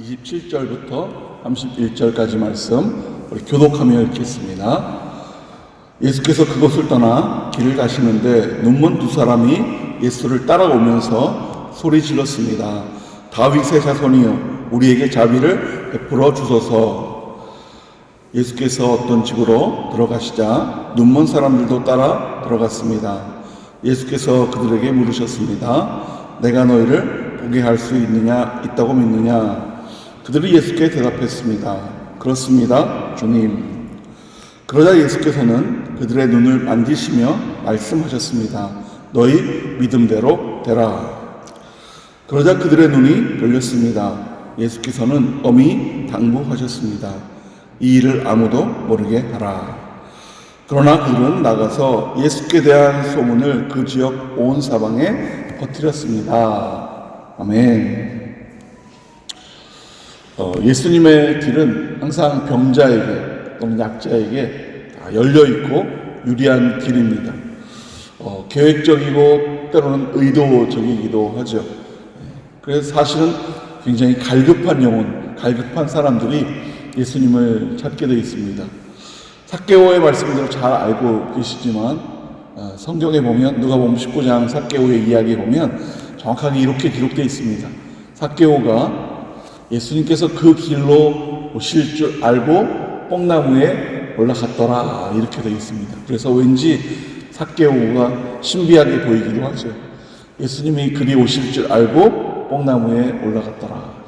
27절부터 31절까지 말씀 우리 교독하며 읽겠습니다. 예수께서 그곳을 떠나 길을 가시는데 눈먼 두 사람이 예수를 따라오면서 소리 질렀습니다. 다윗의 자손이여, 우리에게 자비를 베풀어 주소서. 예수께서 어떤 집으로 들어가시자 눈먼 사람들도 따라 들어갔습니다. 예수께서 그들에게 물으셨습니다. 내가 너희를 보게 할 수 있다고 믿느냐? 그들이 예수께 대답했습니다. 그렇습니다, 주님. 그러자 예수께서는 그들의 눈을 만지시며 말씀하셨습니다. 너희 믿음대로 되라. 그러자 그들의 눈이 열렸습니다. 예수께서는 엄히 당부하셨습니다. 이 일을 아무도 모르게 하라. 그러나 그들은 나가서 예수께 대한 소문을 그 지역 온 사방에 퍼뜨렸습니다. 아멘. 예수님의 길은 항상 병자에게 또는 약자에게 다 열려있고 유리한 길입니다. 계획적이고 때로는 의도적이기도 하죠. 그래서 사실은 굉장히 갈급한 영혼, 갈급한 사람들이 예수님을 찾게 되어 있습니다. 삭개오의 말씀대로 잘 알고 계시지만 성경에 보면 누가복음 19장 삭개오의 이야기에 보면 정확하게 이렇게 기록되어 있습니다. 삭개오가 예수님께서 그 길로 오실 줄 알고 뽕나무에 올라갔더라 이렇게 되어 있습니다. 그래서 왠지 삭개오가 신비하게 보이기도 하죠. 예수님이 그리 오실 줄 알고 뽕나무에 올라갔더라.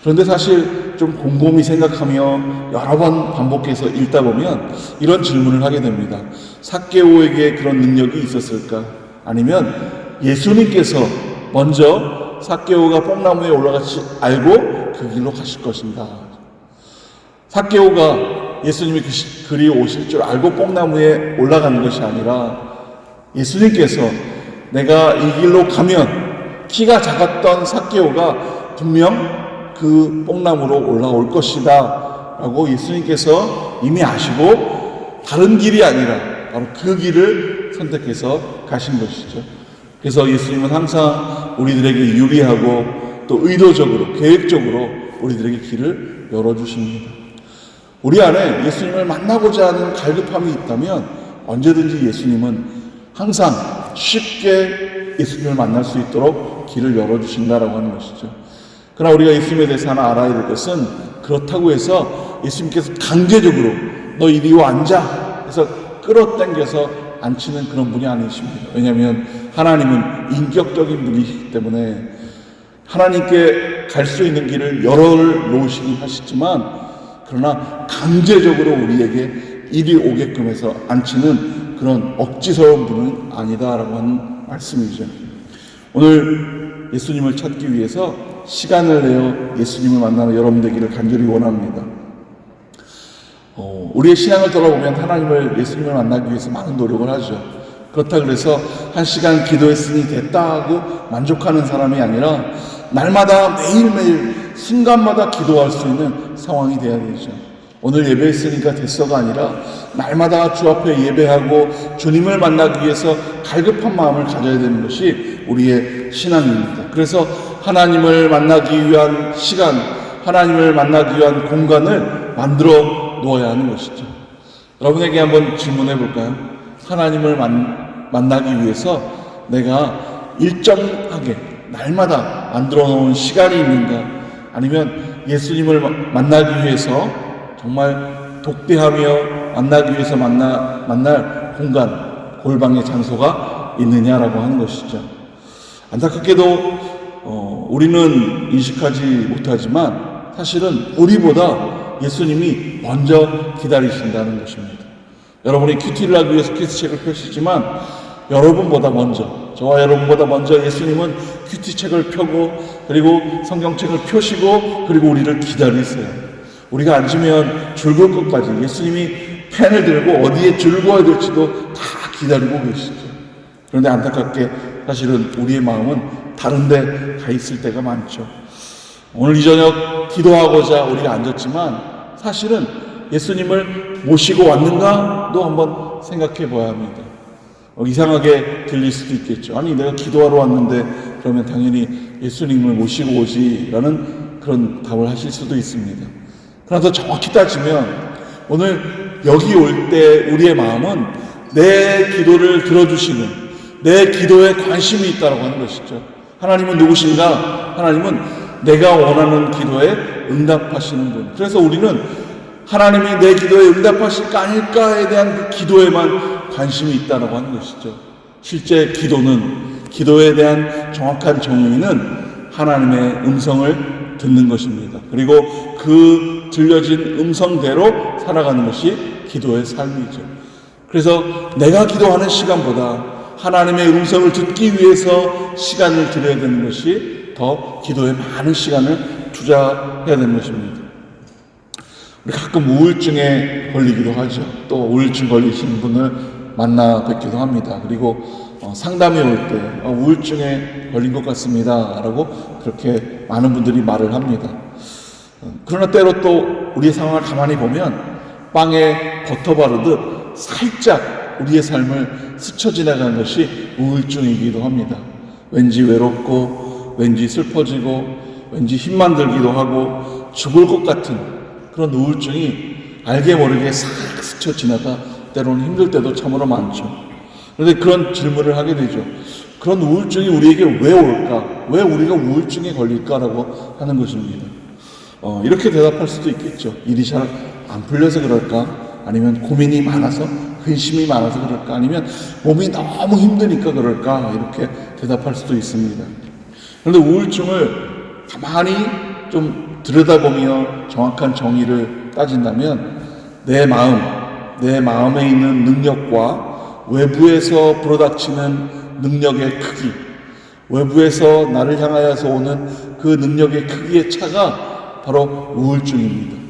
그런데 사실 좀 곰곰이 생각하며 여러 번 반복해서 읽다 보면 이런 질문을 하게 됩니다. 삭개오에게 그런 능력이 있었을까? 아니면 예수님께서 먼저 삭개오가 뽕나무에 올라가지 알고 그 길로 가실 것인가? 삭개오가 예수님이 그리 오실 줄 알고 뽕나무에 올라가는 것이 아니라 예수님께서 내가 이 길로 가면 키가 작았던 삭개오가 분명 그 뽕나무로 올라올 것이다 라고 예수님께서 이미 아시고 다른 길이 아니라 바로 그 길을 선택해서 가신 것이죠. 그래서 예수님은 항상 우리들에게 유리하고 또 의도적으로 계획적으로 우리들에게 길을 열어주십니다. 우리 안에 예수님을 만나고자 하는 갈급함이 있다면 언제든지 예수님은 항상 쉽게 예수님을 만날 수 있도록 길을 열어주신다라고 하는 것이죠. 그러나 우리가 예수님에 대해서 하나 알아야 될 것은 그렇다고 해서 예수님께서 강제적으로 너 이리 와 앉아 해서 끌어당겨서 앉히는 그런 분이 아니십니다. 왜냐하면 하나님은 인격적인 분이시기 때문에 하나님께 갈 수 있는 길을 열어놓으시긴 하시지만 그러나 강제적으로 우리에게 이리 오게끔 해서 앉히는 그런 억지스러운 분은 아니다라고 하는 말씀이죠. 오늘 예수님을 찾기 위해서 시간을 내어 예수님을 만나는 여러분 되기를 간절히 원합니다. 우리의 신앙을 돌아보면 하나님을 예수님을 만나기 위해서 많은 노력을 하죠. 그렇다 그래서 한 시간 기도했으니 됐다 하고 만족하는 사람이 아니라 날마다 매일매일 순간마다 기도할 수 있는 상황이 되어야 되죠. 오늘 예배했으니까 됐어가 아니라 날마다 주 앞에 예배하고 주님을 만나기 위해서 갈급한 마음을 가져야 되는 것이 우리의 신앙입니다. 그래서 하나님을 만나기 위한 시간, 하나님을 만나기 위한 공간을 만들어 놓아야 하는 것이죠. 여러분에게 한번 질문해 볼까요? 하나님을 만나기 위해서 내가 일정하게 날마다 만들어 놓은 시간이 있는가? 아니면 예수님을 만나기 위해서 정말 독대하며 만나기 위해서 만날 공간, 골방의 장소가 있느냐라고 하는 것이죠. 안타깝게도 우리는 인식하지 못하지만 사실은 우리보다 예수님이 먼저 기다리신다는 것입니다. 여러분이 큐티를 하기 위해서 큐티책을 펴시지만 여러분보다 먼저, 저와 여러분보다 먼저 예수님은 큐티책을 펴고 그리고 성경책을 펴시고 그리고 우리를 기다리세요. 우리가 앉으면 줄 걸 것까지 예수님이 펜을 들고 어디에 줄 그어야 될지도 다 기다리고 계시죠. 그런데 안타깝게 사실은 우리의 마음은 다른 데 가 있을 때가 많죠. 오늘 이 저녁 기도하고자 우리가 앉았지만 사실은 예수님을 모시고 왔는가도 한번 생각해 봐야 합니다. 이상하게 들릴 수도 있겠죠. 아니 내가 기도하러 왔는데 그러면 당연히 예수님을 모시고 오지라는 그런 답을 하실 수도 있습니다. 그러나 더 정확히 따지면 오늘 여기 올 때 우리의 마음은 내 기도를 들어주시는, 내 기도에 관심이 있다고 하는 것이죠. 하나님은 누구신가? 하나님은 내가 원하는 기도에 응답하시는 분. 그래서 우리는 하나님이 내 기도에 응답하실까 아닐까에 대한 그 기도에만 관심이 있다고 하는 것이죠. 실제 기도는, 기도에 대한 정확한 정의는 하나님의 음성을 듣는 것입니다. 그리고 그 들려진 음성대로 살아가는 것이 기도의 삶이죠. 그래서 내가 기도하는 시간보다 하나님의 음성을 듣기 위해서 시간을 들여야 되는 것이 더 기도에 많은 시간을 투자해야 되는 것입니다. 우리 가끔 우울증에 걸리기도 하죠. 또 우울증 걸리신 분을 만나 뵙기도 합니다. 그리고 상담이 올 때 우울증에 걸린 것 같습니다 라고 그렇게 많은 분들이 말을 합니다. 그러나 때로 또 우리의 상황을 가만히 보면 빵에 버터 바르듯 살짝 우리의 삶을 스쳐 지나가는 것이 우울증이기도 합니다. 왠지 외롭고 왠지 슬퍼지고 왠지 힘만 들기도 하고 죽을 것 같은 그런 우울증이 알게 모르게 싹 스쳐 지나가 때로는 힘들 때도 참으로 많죠. 그런데 그런 질문을 하게 되죠. 그런 우울증이 우리에게 왜 올까? 왜 우리가 우울증에 걸릴까라고 하는 것입니다. 이렇게 대답할 수도 있겠죠. 일이 잘 안 풀려서 그럴까? 아니면 고민이 많아서, 근심이 많아서 그럴까? 아니면 몸이 너무 힘드니까 그럴까? 이렇게 대답할 수도 있습니다. 그런데 우울증을 가만히 좀 들여다보며 정확한 정의를 따진다면 내 마음에 있는 능력과 외부에서 불어닥치는 능력의 크기, 외부에서 나를 향하여서 오는 그 능력의 크기의 차가 바로 우울증입니다.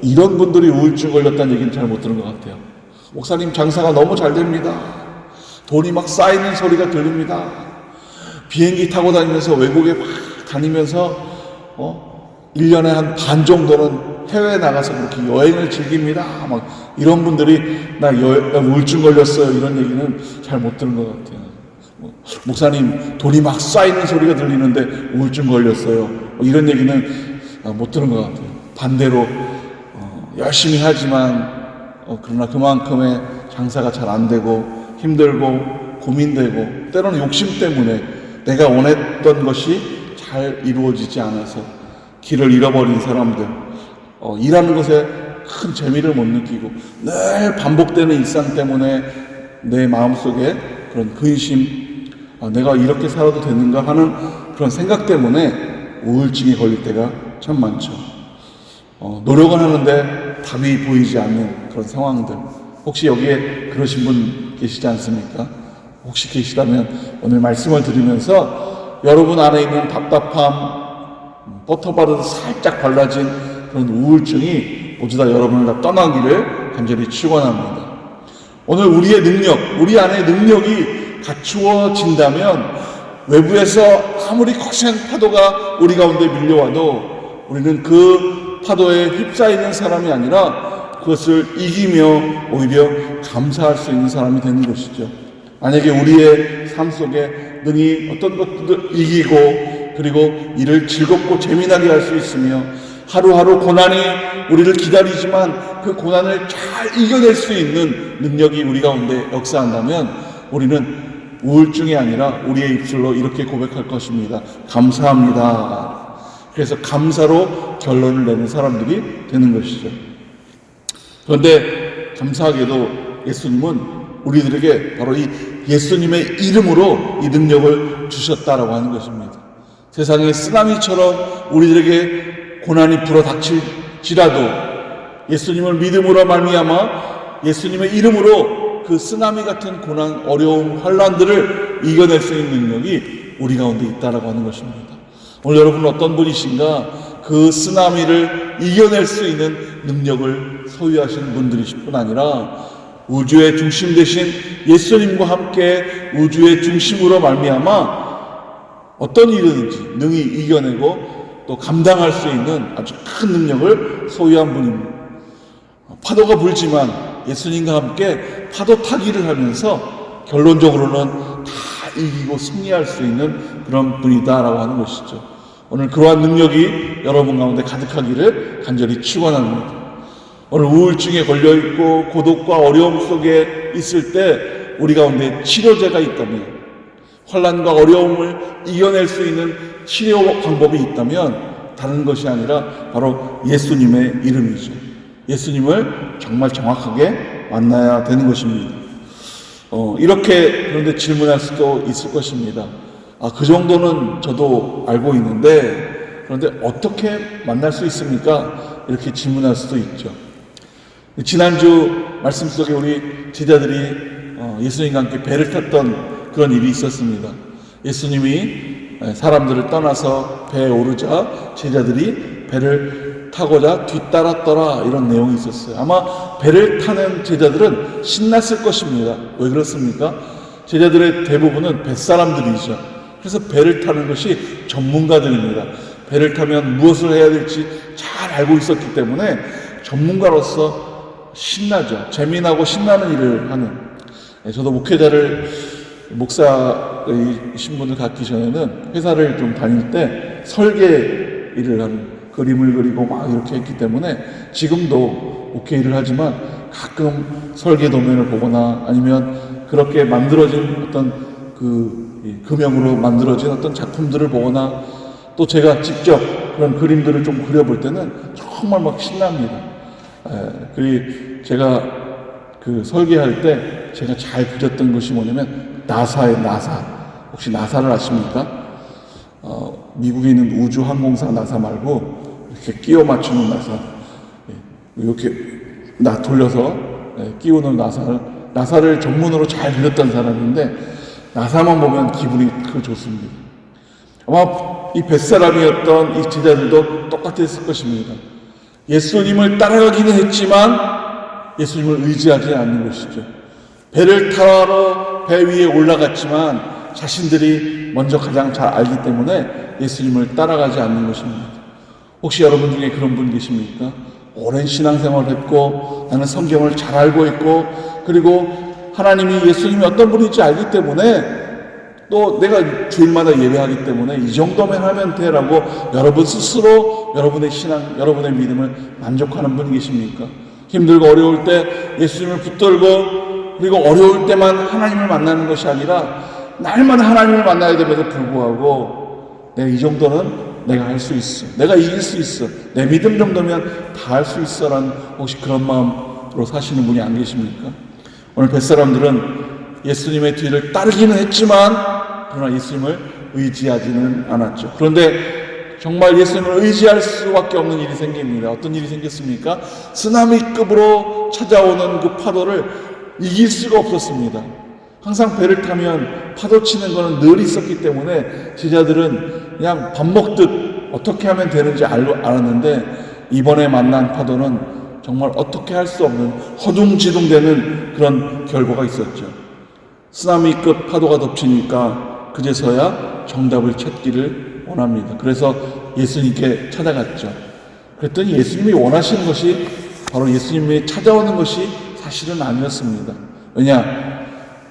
이런 분들이 우울증 걸렸다는 얘기는 잘 못 들은 것 같아요. 목사님 장사가 너무 잘 됩니다. 돈이 막 쌓이는 소리가 들립니다. 비행기 타고 다니면서 외국에 막 다니면서 1년에 한 반 정도는 해외에 나가서 그렇게 여행을 즐깁니다. 막 이런 분들이 나 우울증 걸렸어요. 이런 얘기는 잘 못 들은 것 같아요. 목사님 돈이 막 쌓이는 소리가 들리는데 우울증 걸렸어요. 이런 얘기는 못 들은 것 같아요. 반대로 열심히 하지만 그러나 그만큼의 장사가 잘 안 되고 힘들고 고민되고 때로는 욕심 때문에 내가 원했던 것이 잘 이루어지지 않아서 길을 잃어버린 사람들, 일하는 것에 큰 재미를 못 느끼고 늘 반복되는 일상 때문에 내 마음속에 그런 근심, 내가 이렇게 살아도 되는가 하는 그런 생각 때문에 우울증에 걸릴 때가 참 많죠. 노력은 하는데 답이 보이지 않는 그런 상황들. 혹시 여기에 그러신 분 계시지 않습니까? 혹시 계시다면 오늘 말씀을 드리면서 여러분 안에 있는 답답함, 버터 바르듯 살짝 발라진 그런 우울증이 모두 다 여러분을 다 떠나기를 간절히 축원합니다. 오늘 우리의 능력, 우리 안에 능력이 갖추어진다면 외부에서 아무리 거센 파도가 우리 가운데 밀려와도 우리는 그 파도에 휩싸이는 사람이 아니라 그것을 이기며 오히려 감사할 수 있는 사람이 되는 것이죠. 만약에 우리의 삶 속에 능히 어떤 것들도 이기고 그리고 이를 즐겁고 재미나게 할 수 있으며 하루하루 고난이 우리를 기다리지만 그 고난을 잘 이겨낼 수 있는 능력이 우리 가운데 역사한다면 우리는 우울증이 아니라 우리의 입술로 이렇게 고백할 것입니다. 감사합니다. 그래서 감사로 결론을 내는 사람들이 되는 것이죠. 그런데 감사하게도 예수님은 우리들에게 바로 이 예수님의 이름으로 이 능력을 주셨다라고 하는 것입니다. 세상의 쓰나미처럼 우리들에게 고난이 불어닥칠지라도 예수님을 믿음으로 말미암아 예수님의 이름으로 그 쓰나미 같은 고난, 어려움, 환난들을 이겨낼 수 있는 능력이 우리 가운데 있다라고 하는 것입니다. 오늘 여러분은 어떤 분이신가? 그 쓰나미를 이겨낼 수 있는 능력을 소유하신 분들이실 뿐 아니라 우주의 중심 되신 예수님과 함께 우주의 중심으로 말미암아 어떤 일이든지 능히 이겨내고 또 감당할 수 있는 아주 큰 능력을 소유한 분입니다. 파도가 불지만 예수님과 함께 파도 타기를 하면서 결론적으로는 다 이기고 승리할 수 있는 그런 분이다라고 하는 것이죠. 오늘 그러한 능력이 여러분 가운데 가득하기를 간절히 축원합니다. 오늘 우울증에 걸려있고 고독과 어려움 속에 있을 때 우리 가운데 치료제가 있다면, 환난과 어려움을 이겨낼 수 있는 치료 방법이 있다면 다른 것이 아니라 바로 예수님의 이름이죠. 예수님을 정말 정확하게 만나야 되는 것입니다. 이렇게 그런데 질문할 수도 있을 것입니다. 그 정도는 저도 알고 있는데 그런데 어떻게 만날 수 있습니까? 이렇게 질문할 수도 있죠. 지난주 말씀 속에 우리 제자들이 예수님과 함께 배를 탔던 그런 일이 있었습니다. 예수님이 사람들을 떠나서 배에 오르자 제자들이 배를 타고자 뒤따랐더라, 이런 내용이 있었어요. 아마 배를 타는 제자들은 신났을 것입니다. 왜 그렇습니까? 제자들의 대부분은 뱃사람들이죠. 그래서 배를 타는 것이 전문가들입니다. 배를 타면 무엇을 해야 될지 잘 알고 있었기 때문에 전문가로서 신나죠. 재미나고 신나는 일을 하는. 저도 목사의 신분을 갖기 전에는 회사를 좀 다닐 때 설계 일을 하는, 그림을 그리고 막 이렇게 했기 때문에 지금도 목회 일을 하지만 가끔 설계 도면을 보거나 아니면 그렇게 만들어진 어떤 금형으로 만들어진 어떤 작품들을 보거나 또 제가 직접 그런 그림들을 좀 그려볼 때는 정말 막 신납니다. 그리고 제가 설계할 때 제가 잘 그렸던 것이 뭐냐면 나사의 나사. 혹시 나사를 아십니까? 미국에 있는 우주항공사 나사 말고 이렇게 끼워 맞추는 나사, 이렇게 돌려서 끼우는 나사를 전문으로 잘 그렸던 사람인데 나사만 보면 기분이 좋습니다. 아마 이 뱃사람이었던 이 제자들도 똑같았을 것입니다. 예수님을 따라가기는 했지만 예수님을 의지하지 않는 것이죠. 배를 타러 배 위에 올라갔지만 자신들이 먼저 가장 잘 알기 때문에 예수님을 따라가지 않는 것입니다. 혹시 여러분 중에 그런 분 계십니까? 오랜 신앙생활을 했고 나는 성경을 잘 알고 있고 그리고 하나님이 예수님이 어떤 분인지 알기 때문에 또 내가 주일마다 예배하기 때문에 이 정도면 하면 돼라고 여러분 스스로 여러분의 신앙, 여러분의 믿음을 만족하는 분이 계십니까? 힘들고 어려울 때 예수님을 붙들고 그리고 어려울 때만 하나님을 만나는 것이 아니라 날마다 하나님을 만나야 됨에도 불구하고 내가 이 정도는 내가 할 수 있어, 내가 이길 수 있어, 내 믿음 정도면 다 할 수 있어 라는 혹시 그런 마음으로 사시는 분이 안 계십니까? 오늘 뱃사람들은 예수님의 뒤를 따르기는 했지만 그러나 예수님을 의지하지는 않았죠. 그런데 정말 예수님을 의지할 수밖에 없는 일이 생깁니다. 어떤 일이 생겼습니까? 쓰나미급으로 찾아오는 그 파도를 이길 수가 없었습니다. 항상 배를 타면 파도 치는 거는 늘 있었기 때문에 제자들은 그냥 밥 먹듯 어떻게 하면 되는지 알았는데 이번에 만난 파도는 정말 어떻게 할 수 없는 허둥지둥되는 그런 결과가 있었죠. 쓰나미급 파도가 덮치니까 그제서야 정답을 찾기를 원합니다. 그래서 예수님께 찾아갔죠. 그랬더니 예수님이 원하시는 것이 바로 예수님이 찾아오는 것이 사실은 아니었습니다. 왜냐?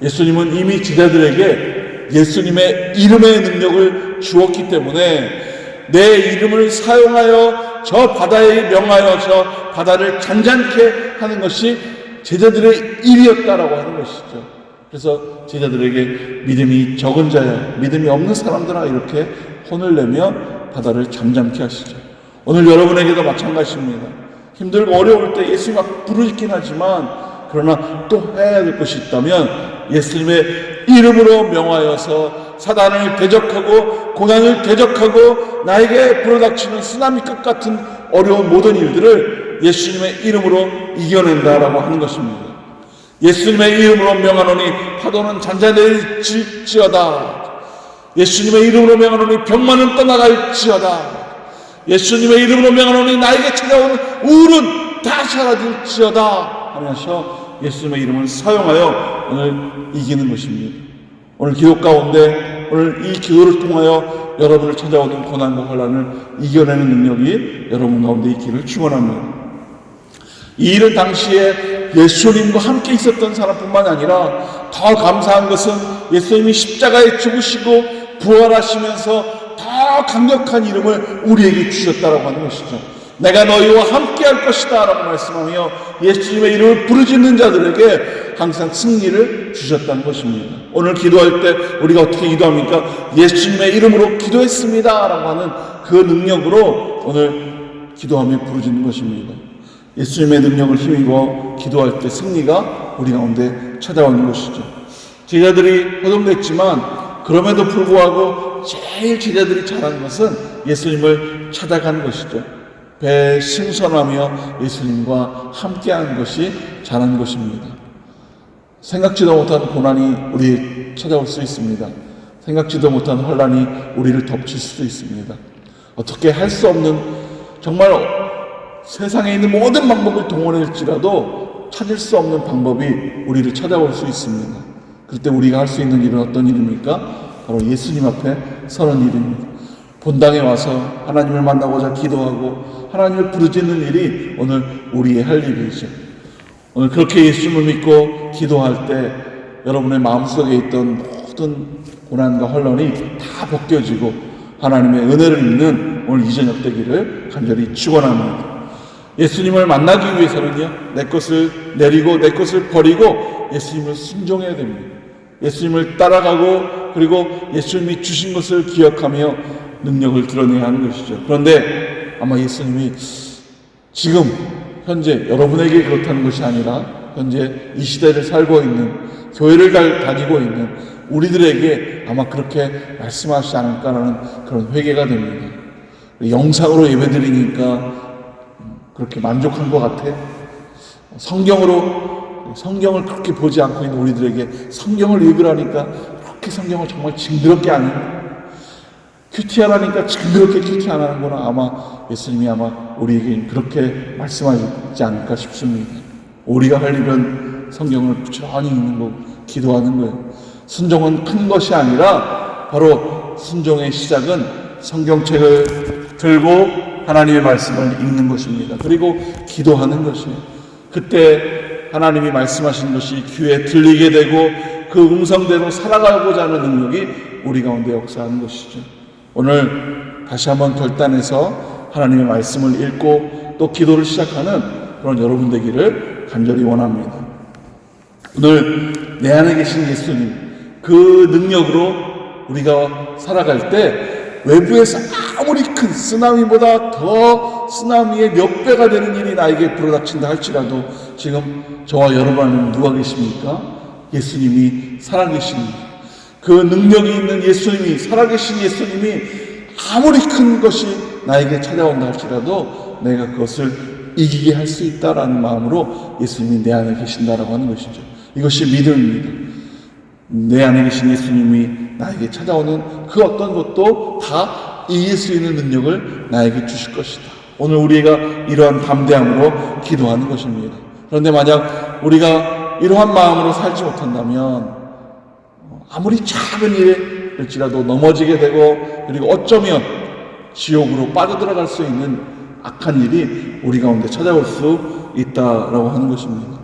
예수님은 이미 제자들에게 예수님의 이름의 능력을 주었기 때문에 내 이름을 사용하여 저 바다에 명하여 저 바다를 잔잔케 하는 것이 제자들의 일이었다라고 하는 것이죠. 그래서 제자들에게 믿음이 적은 자야, 믿음이 없는 사람들아 이렇게 혼을 내며 바다를 잠잠케 하시죠. 오늘 여러분에게도 마찬가지입니다. 힘들고 어려울 때 예수님 막 부르짖긴 하지만 그러나 또 해야 될 것이 있다면 예수님의 이름으로 명하여서 사단을 대적하고 고난을 대적하고 나에게 불어닥치는 쓰나미급 같은 어려운 모든 일들을 예수님의 이름으로 이겨낸다라고 하는 것입니다. 예수님의 이름으로 명하노니 파도는 잔잔해질지어다. 예수님의 이름으로 명하노니 병만은 떠나갈지어다. 예수님의 이름으로 명하노니 나에게 찾아오는 우울은 다 사라질지어다 하면서 예수님의 이름을 사용하여 오늘 이기는 것입니다. 오늘 기도 가운데 오늘 이 기도를 통하여 여러분을 찾아오는 고난과 환난을 이겨내는 능력이 여러분 가운데 있기를 축원합니다. 이 일은 당시에 예수님과 함께 있었던 사람뿐만 아니라 더 감사한 것은 예수님이 십자가에 죽으시고 부활하시면서 더 더 강력한 이름을 우리에게 주셨다라고 하는 것이죠. 내가 너희와 함께 할 것이다 라고 말씀하며 예수님의 이름을 부르짖는 자들에게 항상 승리를 주셨다는 것입니다. 오늘 기도할 때 우리가 어떻게 기도합니까? 예수님의 이름으로 기도했습니다 라고 하는 그 능력으로 오늘 기도하며 부르짖는 것입니다. 예수님의 능력을 힘입어 기도할 때 승리가 우리 가운데 찾아오는 것이죠. 제자들이 허둥댔지만 그럼에도 불구하고 제일 제자들이 잘한 것은 예수님을 찾아가는 것이죠. 배에 승선하며 예수님과 함께하는 것이 잘한 것입니다. 생각지도 못한 고난이 우리에 찾아올 수 있습니다. 생각지도 못한 환난이 우리를 덮칠 수도 있습니다. 어떻게 할 수 없는, 정말 세상에 있는 모든 방법을 동원할지라도 찾을 수 없는 방법이 우리를 찾아올 수 있습니다. 그때 우리가 할 수 있는 일은 어떤 일입니까? 바로 예수님 앞에 서는 일입니다. 본당에 와서 하나님을 만나고자 기도하고 하나님을 부르짖는 일이 오늘 우리의 할 일이죠. 오늘 그렇게 예수님을 믿고 기도할 때 여러분의 마음속에 있던 모든 고난과 혼란이 다 벗겨지고 하나님의 은혜를 입는 오늘 이 저녁 되기를 간절히 축원합니다. 예수님을 만나기 위해서는요, 내 것을 내리고 내 것을 버리고 예수님을 순종해야 됩니다. 예수님을 따라가고 그리고 예수님이 주신 것을 기억하며 능력을 드러내야 하는 것이죠. 그런데 아마 예수님이 지금 현재 여러분에게 그렇다는 것이 아니라 현재 이 시대를 살고 있는, 교회를 다니고 있는 우리들에게 아마 그렇게 말씀하시지 않을까라는 그런 회개가 됩니다. 영상으로 예배드리니까 그렇게 만족한 것 같아? 성경을 그렇게 보지 않고 있는 우리들에게 성경을 읽으라니까 그렇게 성경을 정말 징그럽게 안 읽는, 큐티하라니까 징그럽게 큐티 안 하는구나. 아마 예수님이 아마 우리에게 그렇게 말씀하지 않을까 싶습니다. 우리가 할 일은 성경을 부지런히 읽는 거, 기도하는 거예요. 순종은 큰 것이 아니라 바로 순종의 시작은 성경책을 들고 하나님의 말씀을 읽는 것입니다. 그리고 기도하는 것이에요. 그때 하나님이 말씀하신 것이 귀에 들리게 되고 그 음성대로 살아가고자 하는 능력이 우리 가운데 역사하는 것이죠. 오늘 다시 한번 결단해서 하나님의 말씀을 읽고 또 기도를 시작하는 그런 여러분 되기를 간절히 원합니다. 오늘 내 안에 계신 예수님, 그 능력으로 우리가 살아갈 때 외부에서 아무리 큰 쓰나미보다 더 쓰나미의 몇 배가 되는 일이 나에게 불어닥친다 할지라도 지금 저와 여러분 안에 누가 계십니까? 예수님이 살아계십니다. 그 능력이 있는 예수님이, 살아계신 예수님이 아무리 큰 것이 나에게 찾아온다 할지라도 내가 그것을 이기게 할 수 있다라는 마음으로 예수님이 내 안에 계신다라고 하는 것이죠. 이것이 믿음입니다. 내 안에 계신 예수님이 나에게 찾아오는 그 어떤 것도 다 이길 수 있는 능력을 나에게 주실 것이다. 오늘 우리가 이러한 담대함으로 기도하는 것입니다. 그런데 만약 우리가 이러한 마음으로 살지 못한다면 아무리 작은 일일지라도 넘어지게 되고 그리고 어쩌면 지옥으로 빠져들어갈 수 있는 악한 일이 우리 가운데 찾아올 수 있다라고 하는 것입니다.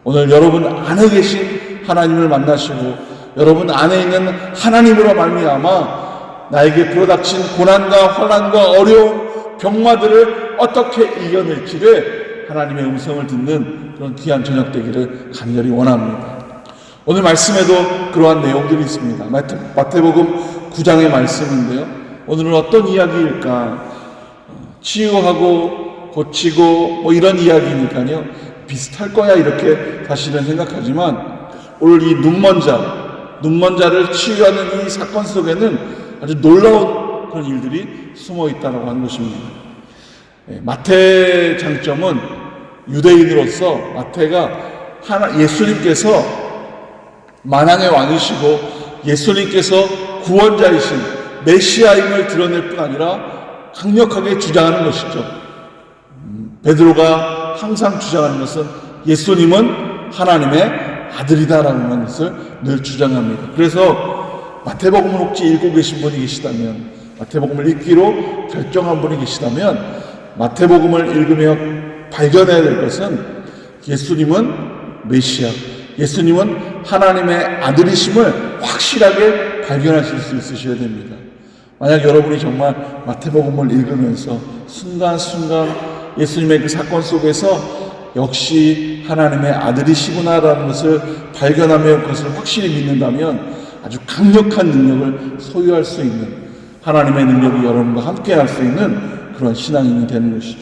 오늘 여러분 안에 계신 하나님을 만나시고 여러분 안에 있는 하나님으로 말미암아 나에게 불어닥친 고난과 환난과 어려움, 병마들을 어떻게 이겨낼지를 하나님의 음성을 듣는 그런 귀한 저녁 되기를 간절히 원합니다. 오늘 말씀에도 그러한 내용들이 있습니다. 마태복음 9장의 말씀인데요. 오늘은 어떤 이야기일까? 치유하고 고치고 이런 이야기니까요. 비슷할 거야 이렇게 사실은 생각하지만 오늘 이 눈먼 자를 치유하는 이 사건 속에는 아주 놀라운 그런 일들이 숨어 있다고 하는 것입니다. 마태의 장점은 유대인으로서 마태가 예수님께서 만왕의 왕이시고 예수님께서 구원자이신 메시아임을 드러낼 뿐 아니라 강력하게 주장하는 것이죠. 베드로가 항상 주장하는 것은 예수님은 하나님의 아들이다라는 것을 늘 주장합니다. 그래서 마태복음을 혹시 읽고 계신 분이 계시다면, 마태복음을 읽기로 결정한 분이 계시다면 마태복음을 읽으며 발견해야 될 것은 예수님은 메시아, 예수님은 하나님의 아들이심을 확실하게 발견하실 수 있으셔야 됩니다. 만약 여러분이 정말 마태복음을 읽으면서 순간순간 예수님의 그 사건 속에서 역시 하나님의 아들이시구나라는 것을 발견하며 그것을 확실히 믿는다면 아주 강력한 능력을 소유할 수 있는, 하나님의 능력이 여러분과 함께 할 수 있는 그런 신앙인이 되는 것이죠.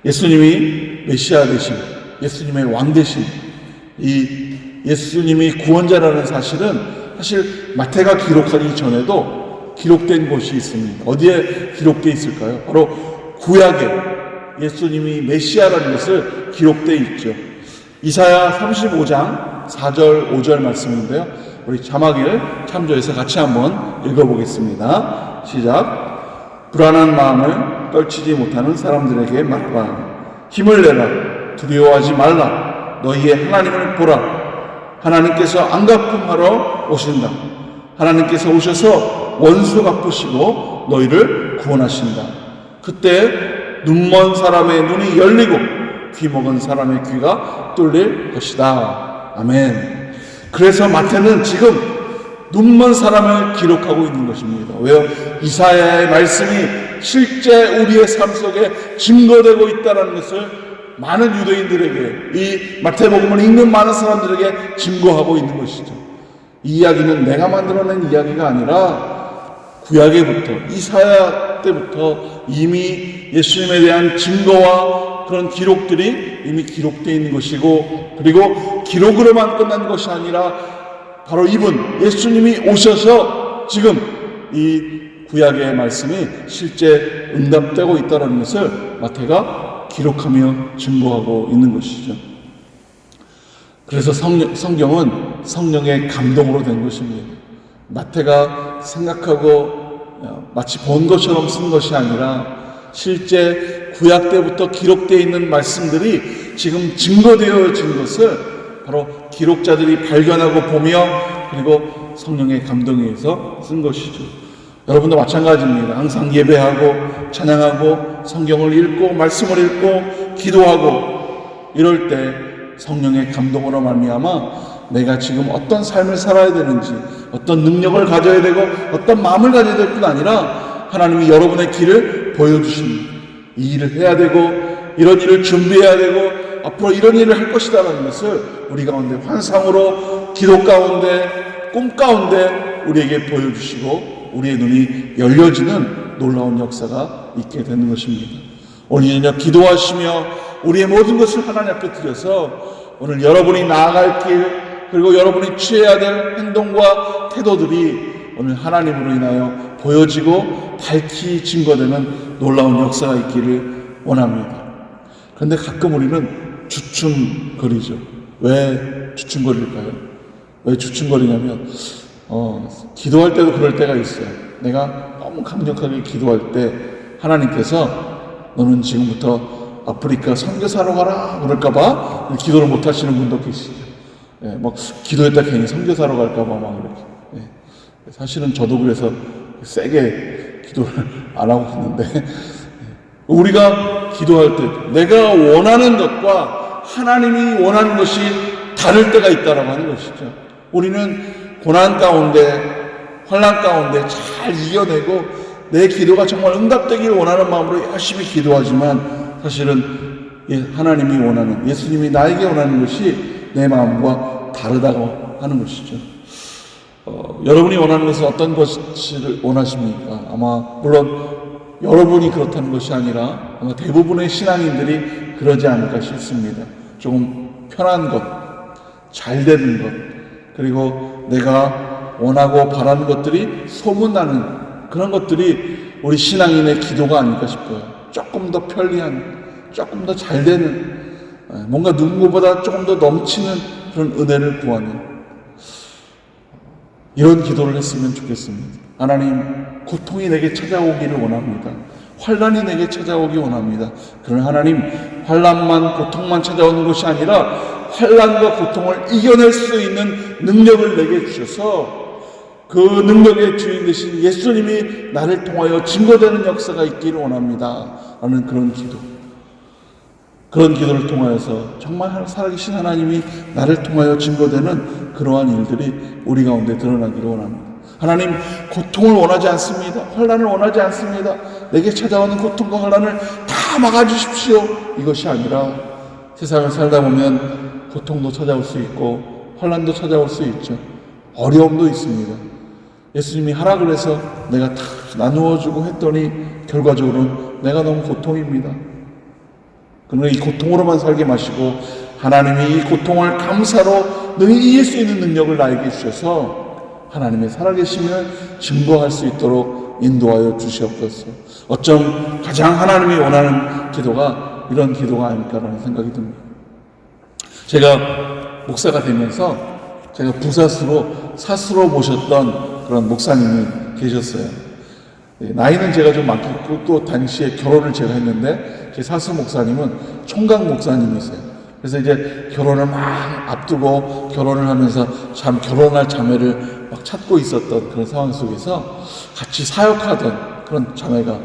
예수님이 메시아 되신, 예수님의 왕 되신, 이 예수님이 구원자라는 사실은 사실 마태가 기록하기 전에도 기록된 곳이 있습니다. 어디에 기록되어 있을까요? 바로 구약에 예수님이 메시아라는 것을 기록되어 있죠. 이사야 35장 4절 5절 말씀인데요. 우리 자막을 참조해서 같이 한번 읽어보겠습니다. 시작. 불안한 마음을 떨치지 못하는 사람들에게 말하라. 힘을 내라. 두려워하지 말라. 너희의 하나님을 보라. 하나님께서 안갚음하러 오신다. 하나님께서 오셔서 원수 갚으시고 너희를 구원하신다. 그때 눈먼 사람의 눈이 열리고 귀 먹은 사람의 귀가 뚫릴 것이다. 아멘. 그래서 마태는 지금 눈먼 사람을 기록하고 있는 것입니다. 왜요? 이사야의 말씀이 실제 우리의 삶 속에 증거되고 있다는 것을 많은 유대인들에게, 이 마태복음을 읽는 많은 사람들에게 증거하고 있는 것이죠. 이 이야기는 내가 만들어낸 이야기가 아니라 구약에부터, 이사야 때부터 이미 예수님에 대한 증거와 그런 기록들이 이미 기록되어 있는 것이고, 그리고 기록으로만 끝난 것이 아니라 바로 이분 예수님이 오셔서 지금 이 구약의 말씀이 실제 응답되고 있다는 것을 마태가 기록하며 증거하고 있는 것이죠. 그래서 성경은 성령의 감동으로 된 것입니다. 마태가 생각하고 마치 본 것처럼 쓴 것이 아니라 실제 구약 때부터 기록되어 있는 말씀들이 지금 증거되어진 것을 바로 기록자들이 발견하고 보며, 그리고 성령의 감동에 의해서 쓴 것이죠. 여러분도 마찬가지입니다. 항상 예배하고 찬양하고 성경을 읽고 말씀을 읽고 기도하고 이럴 때 성령의 감동으로 말미암아 내가 지금 어떤 삶을 살아야 되는지, 어떤 능력을 가져야 되고 어떤 마음을 가져야 될 뿐 아니라 하나님이 여러분의 길을 보여주십니다. 이 일을 해야 되고 이런 일을 준비해야 되고 앞으로 이런 일을 할 것이다라는 것을 우리 가운데 환상으로, 기도 가운데, 꿈 가운데 우리에게 보여주시고 우리의 눈이 열려지는 놀라운 역사가 있게 되는 것입니다. 오늘 저녁 기도하시며 우리의 모든 것을 하나님 앞에 드려서 오늘 여러분이 나아갈 길, 그리고 여러분이 취해야 될 행동과 태도들이 오늘 하나님으로 인하여 보여지고 밝히 증거되는 놀라운 역사가 있기를 원합니다. 그런데 가끔 우리는 주춤거리죠. 왜 주춤거릴까요? 왜 주춤거리냐면 기도할 때도 그럴 때가 있어요. 내가 너무 강력하게 기도할 때 하나님께서 너는 지금부터 아프리카 선교사로 가라 그럴까봐 기도를 못 하시는 분도 계시죠. 막 기도했다 괜히 선교사로 갈까봐 막 이렇게. 사실은 저도 그래서 세게 기도를 안 하고 있는데, 우리가 기도할 때 내가 원하는 것과 하나님이 원하는 것이 다를 때가 있다라고 하는 것이죠. 우리는 고난 가운데, 환난 가운데 잘 이겨내고 내 기도가 정말 응답되기를 원하는 마음으로 열심히 기도하지만 사실은 하나님이 원하는, 예수님이 나에게 원하는 것이 내 마음과 다르다고 하는 것이죠. 여러분이 원하는 것은 어떤 것을 원하십니까? 아마 물론 여러분이 그렇다는 것이 아니라 아마 대부분의 신앙인들이 그러지 않을까 싶습니다. 조금 편한 것, 잘 되는 것, 그리고 내가 원하고 바라는 것들이 소문나는 그런 것들이 우리 신앙인의 기도가 아닐까 싶어요. 조금 더 편리한, 조금 더 잘 되는, 뭔가 누구보다 조금 더 넘치는 그런 은혜를 구하는 이런 기도를 했으면 좋겠습니다. 하나님, 고통이 내게 찾아오기를 원합니다. 환난이 내게 찾아오기 원합니다. 그러나 하나님, 환난만, 고통만 찾아오는 것이 아니라 환난과 고통을 이겨낼 수 있는 능력을 내게 주셔서 그 능력의 주인 되신 예수님이 나를 통하여 증거되는 역사가 있기를 원합니다. 라는 그런 기도. 그런 기도를 통하여서 정말 살아계신 하나님이 나를 통하여 증거되는 그러한 일들이 우리 가운데 드러나기를 원합니다. 하나님, 고통을 원하지 않습니다. 환난을 원하지 않습니다. 내게 찾아오는 고통과 환난을 다 막아주십시오. 이것이 아니라 세상을 살다 보면 고통도 찾아올 수 있고 환난도 찾아올 수 있죠. 어려움도 있습니다. 예수님이 하라 그래서 내가 다 나누어주고 했더니 결과적으로는 내가 너무 고통입니다. 그러나 이 고통으로만 살게 마시고 하나님이 이 고통을 감사로 능히 이길 수 있는 능력을 나에게 주셔서 하나님의 살아계심을 증거할 수 있도록 인도하여 주시옵소서. 어쩜 가장 하나님이 원하는 기도가 이런 기도가 아닐까라는 생각이 듭니다. 제가 목사가 되면서 제가 부사수로 사수로 모셨던 그런 목사님이 계셨어요. 나이는 제가 좀 많겠고 또 당시에 결혼을 제가 했는데 제 사수 목사님은 총각 목사님이세요. 그래서 이제 결혼을 막 앞두고 결혼을 하면서 결혼할 자매를 막 찾고 있었던 그런 상황 속에서 같이 사역하던 그런 자매가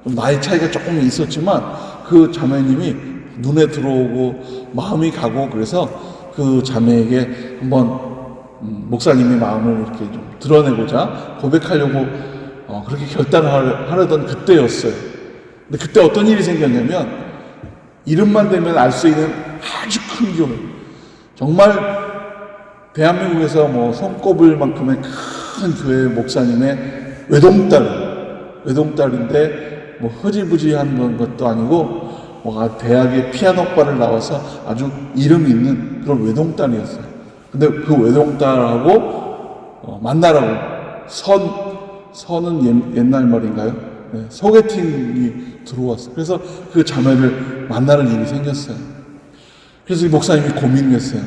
좀 나이 차이가 조금 있었지만 그 자매님이 눈에 들어오고 마음이 가고 그래서 그 자매에게 한번 목사님의 마음을 이렇게 좀 드러내고자 고백하려고 그렇게 결단을 하려던 그때였어요. 근데 그때 어떤 일이 생겼냐면 이름만 대면 알 수 있는 아주 큰 교회, 정말 대한민국에서 뭐 손꼽을 만큼의 큰 교회 목사님의 외동딸인데 뭐 흐지부지한 것도 아니고 뭐 대학의 피아노과를 나와서 아주 이름 있는 그런 외동딸이었어요. 근데 그 외동딸하고 만나라고 선은 옛날 말인가요? 네, 소개팅이 들어왔어요. 그래서 그 자매를 만나는 일이 생겼어요. 그래서 이 목사님이 고민을 했어요.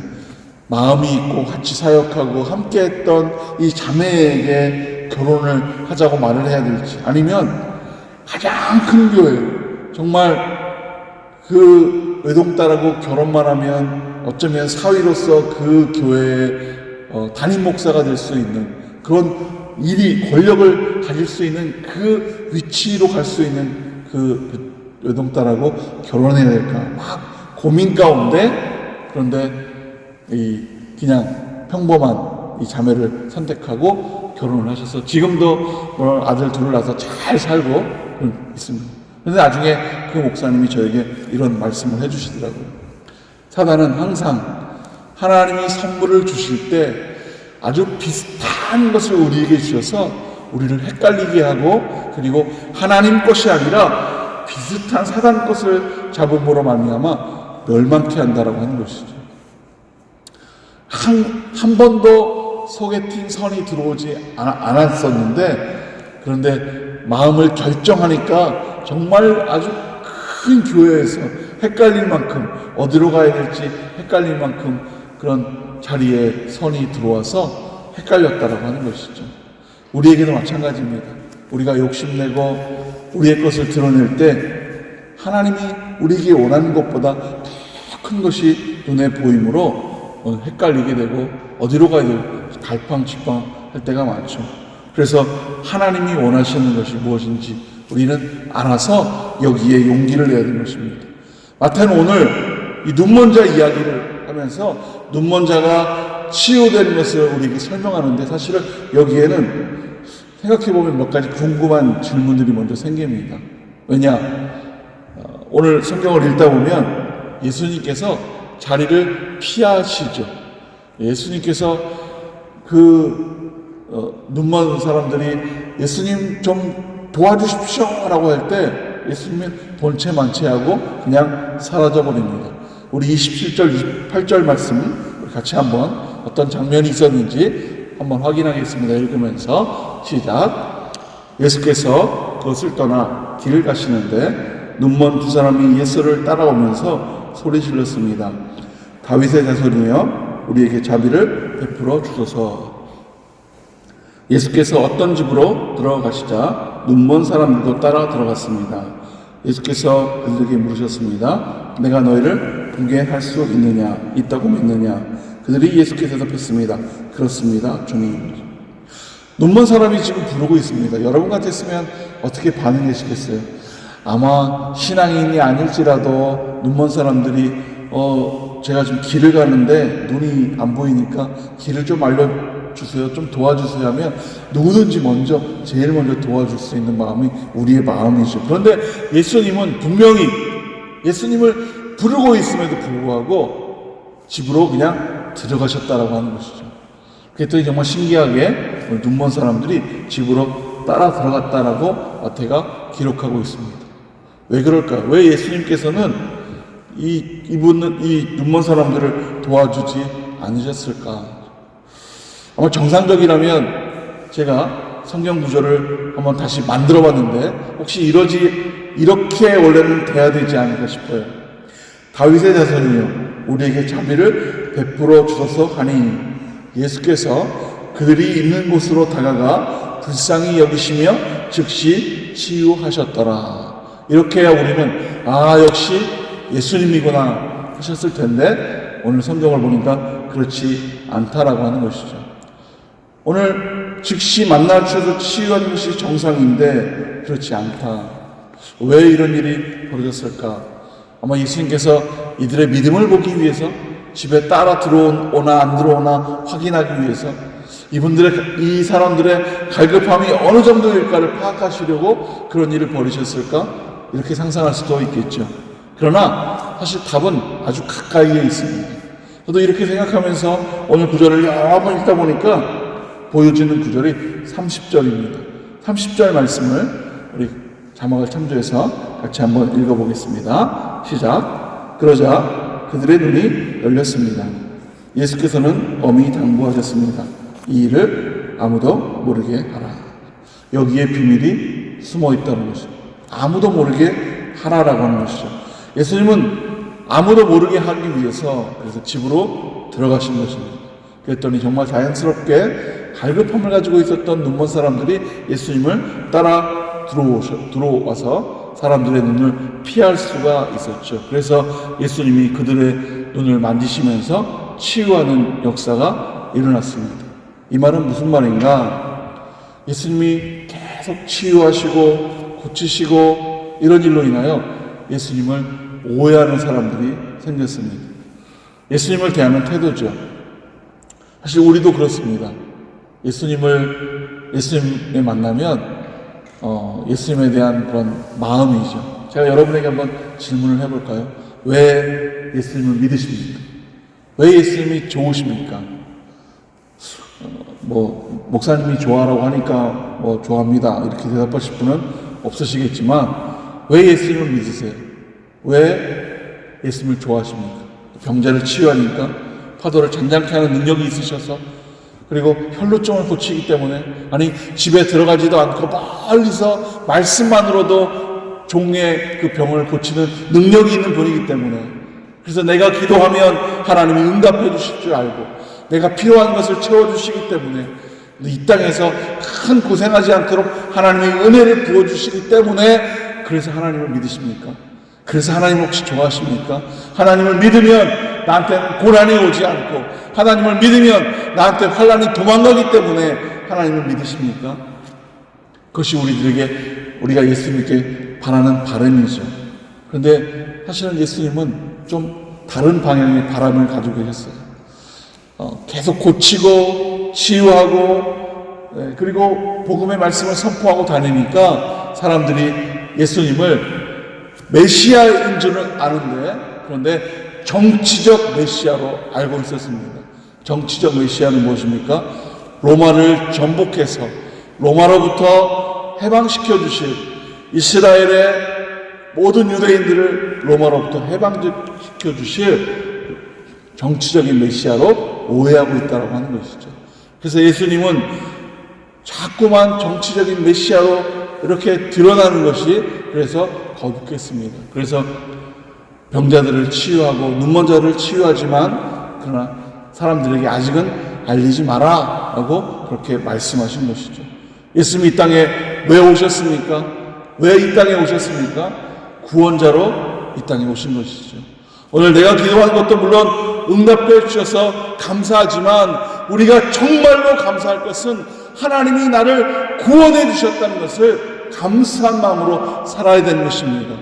마음이 있고 같이 사역하고 함께 했던 이 자매에게 결혼을 하자고 말을 해야 될지, 아니면 가장 큰 교회, 정말 그 외동딸하고 결혼만 하면 어쩌면 사위로서 그 교회의 담임 목사가 될 수 있는 그런 일이, 권력을 가질 수 있는 그 위치로 갈 수 있는 그 외동딸하고 결혼해야 될까 막 고민 가운데, 그런데 그냥 평범한 이 자매를 선택하고 결혼을 하셔서 지금도 아들 둘을 낳아서 잘 살고 있습니다. 그런데 나중에 그 목사님이 저에게 이런 말씀을 해주시더라고요. 사단은 항상 하나님이 선물을 주실 때 아주 비슷한 것을 우리에게 주셔서 우리를 헷갈리게 하고, 그리고 하나님 것이 아니라 비슷한 사단 것을 잡음으로 말미암아 멸망케 한다라고 하는 것이죠. 한 번도 소개팅 선이 들어오지 않았었는데, 그런데 마음을 결정하니까 정말 아주 큰 교회에서 헷갈릴 만큼, 어디로 가야 될지 헷갈릴 만큼 그런 자리에 선이 들어와서 헷갈렸다라고 하는 것이죠. 우리에게도 마찬가지입니다. 우리가 욕심내고 우리의 것을 드러낼 때 하나님이 우리에게 원하는 것보다 더 큰 것이 눈에 보이므로 헷갈리게 되고 어디로 가야 될지 갈팡질팡 할 때가 많죠. 그래서 하나님이 원하시는 것이 무엇인지 우리는 알아서 여기에 용기를 내야 되는 것입니다. 마태는 오늘 이 눈먼 자 이야기를 하면서 눈먼 자가 치유되는 것을 우리에게 설명하는데, 사실은 여기에는 생각해보면 몇 가지 궁금한 질문들이 먼저 생깁니다. 왜냐? 오늘 성경을 읽다 보면 예수님께서 자리를 피하시죠. 예수님께서 눈먼 사람들이 예수님 좀 도와주십시오 라고 할 때 예수님은 본체 만체하고 그냥 사라져버립니다. 우리 27절, 28절 말씀 같이 한번 어떤 장면이 있었는지 한번 확인하겠습니다. 읽으면서 시작. 예수께서 그것을 떠나 길을 가시는데 눈먼 두 사람이 예수를 따라오면서 소리 질렀습니다. 다윗의 자손이여 우리에게 자비를 베풀어 주소서. 예수께서 어떤 집으로 들어가시자 눈먼 사람들도 따라 들어갔습니다. 예수께서 그들에게 물으셨습니다. 내가 너희를 보게 할 수 있다고 믿느냐? 그들이 예수께서 대답했습니다. 그렇습니다, 주님. 눈먼 사람이 지금 부르고 있습니다. 여러분 같았으면 어떻게 반응하시겠어요? 아마 신앙인이 아닐지라도 눈먼 사람들이 제가 지금 길을 가는데 눈이 안 보이니까 길을 좀 주세요, 좀 도와주세요 하면 누구든지 제일 먼저 도와줄 수 있는 마음이 우리의 마음이죠. 그런데 예수님은 분명히 예수님을 부르고 있음에도 불구하고 집으로 그냥 들어가셨다라고 하는 것이죠. 그랬더니 정말 신기하게 눈먼 사람들이 집으로 따라 들어갔다라고 마태가 기록하고 있습니다. 왜 그럴까요? 왜 예수님께서는 이 눈먼 사람들을 도와주지 않으셨을까? 아마 정상적이라면 제가 성경 구절을 한번 다시 만들어 봤는데 혹시 이렇게 원래는 돼야 되지 않을까 싶어요. 다윗의 자손이여 우리에게 자비를 베풀어 주소서 하니 예수께서 그들이 있는 곳으로 다가가 불쌍히 여기시며 즉시 치유하셨더라. 이렇게 해야 우리는 역시 예수님이구나 하셨을 텐데 오늘 성경을 보니까 그렇지 않다라고 하는 것이죠. 오늘 즉시 만나 주셔서 치유하는 것이 정상인데 그렇지 않다. 왜 이런 일이 벌어졌을까? 아마 예수님께서 이들의 믿음을 보기 위해서 집에 따라 들어오나 안 들어오나 확인하기 위해서 이 사람들의 갈급함이 어느 정도일까를 파악하시려고 그런 일을 벌이셨을까? 이렇게 상상할 수도 있겠죠. 그러나 사실 답은 아주 가까이에 있습니다. 저도 이렇게 생각하면서 오늘 구절을 여러 번 읽다 보니까 보여지는 구절이 30절입니다. 30절 말씀을 우리 자막을 참조해서 같이 한번 읽어보겠습니다. 시작. 그러자 그들의 눈이 열렸습니다. 예수께서는 엄히 당부하셨습니다. 이 일을 아무도 모르게 하라. 여기에 비밀이 숨어 있다는 것이죠. 아무도 모르게 하라라고 하는 것이죠. 예수님은 아무도 모르게 하기 위해서 그래서 집으로 들어가신 것입니다. 그랬더니 정말 자연스럽게 갈급함을 가지고 있었던 눈먼 사람들이 예수님을 따라 들어와서 사람들의 눈을 피할 수가 있었죠. 그래서 예수님이 그들의 눈을 만지시면서 치유하는 역사가 일어났습니다. 이 말은 무슨 말인가? 예수님이 계속 치유하시고 고치시고 이런 일로 인하여 예수님을 오해하는 사람들이 생겼습니다. 예수님을 대하는 태도죠. 사실 우리도 그렇습니다. 예수님을 만나면 예수님에 대한 그런 마음이죠. 제가 여러분에게 한번 질문을 해볼까요? 왜 예수님을 믿으십니까? 왜 예수님이 좋으십니까? 목사님이 좋아라고 하니까 좋아합니다 이렇게 대답하실 분은 없으시겠지만 왜 예수님을 믿으세요? 왜 예수님을 좋아하십니까? 병자를 치유하니까, 파도를 잔잔케 하는 능력이 있으셔서, 그리고 혈루증을 고치기 때문에, 아니 집에 들어가지도 않고 멀리서 말씀만으로도 종의 그 병을 고치는 능력이 있는 분이기 때문에, 그래서 내가 기도하면 하나님이 응답해 주실 줄 알고 내가 필요한 것을 채워주시기 때문에, 이 땅에서 큰 고생하지 않도록 하나님의 은혜를 부어주시기 때문에 그래서 하나님을 믿으십니까? 그래서 하나님 혹시 좋아하십니까? 하나님을 믿으면 나한테 고난이 오지 않고, 하나님을 믿으면 나한테 환난이 도망가기 때문에 하나님을 믿으십니까? 그것이 우리가 예수님께 바라는 바람이죠. 그런데 사실은 예수님은 좀 다른 방향의 바람을 가지고 계셨어요. 계속 고치고 치유하고 그리고 복음의 말씀을 선포하고 다니니까 사람들이 예수님을 메시아인 줄은 아는데, 그런데 정치적 메시아로 알고 있었습니다. 정치적 메시아는 무엇입니까? 로마를 정복해서 로마로부터 해방시켜 주실, 이스라엘의 모든 유대인들을 로마로부터 해방시켜 주실 정치적인 메시아로 오해하고 있다고 하는 것이죠. 그래서 예수님은 자꾸만 정치적인 메시아로 이렇게 드러나는 것이 그래서 거북했습니다. 그래서 병자들을 치유하고 눈먼 자를 치유하지만 그러나 사람들에게 아직은 알리지 마라 라고 그렇게 말씀하신 것이죠. 예수님이 이 땅에 왜 오셨습니까? 왜 이 땅에 오셨습니까? 구원자로 이 땅에 오신 것이죠. 오늘 내가 기도하는 것도 물론 응답해 주셔서 감사하지만 우리가 정말로 감사할 것은 하나님이 나를 구원해 주셨다는 것을 감사한 마음으로 살아야 되는 것입니다.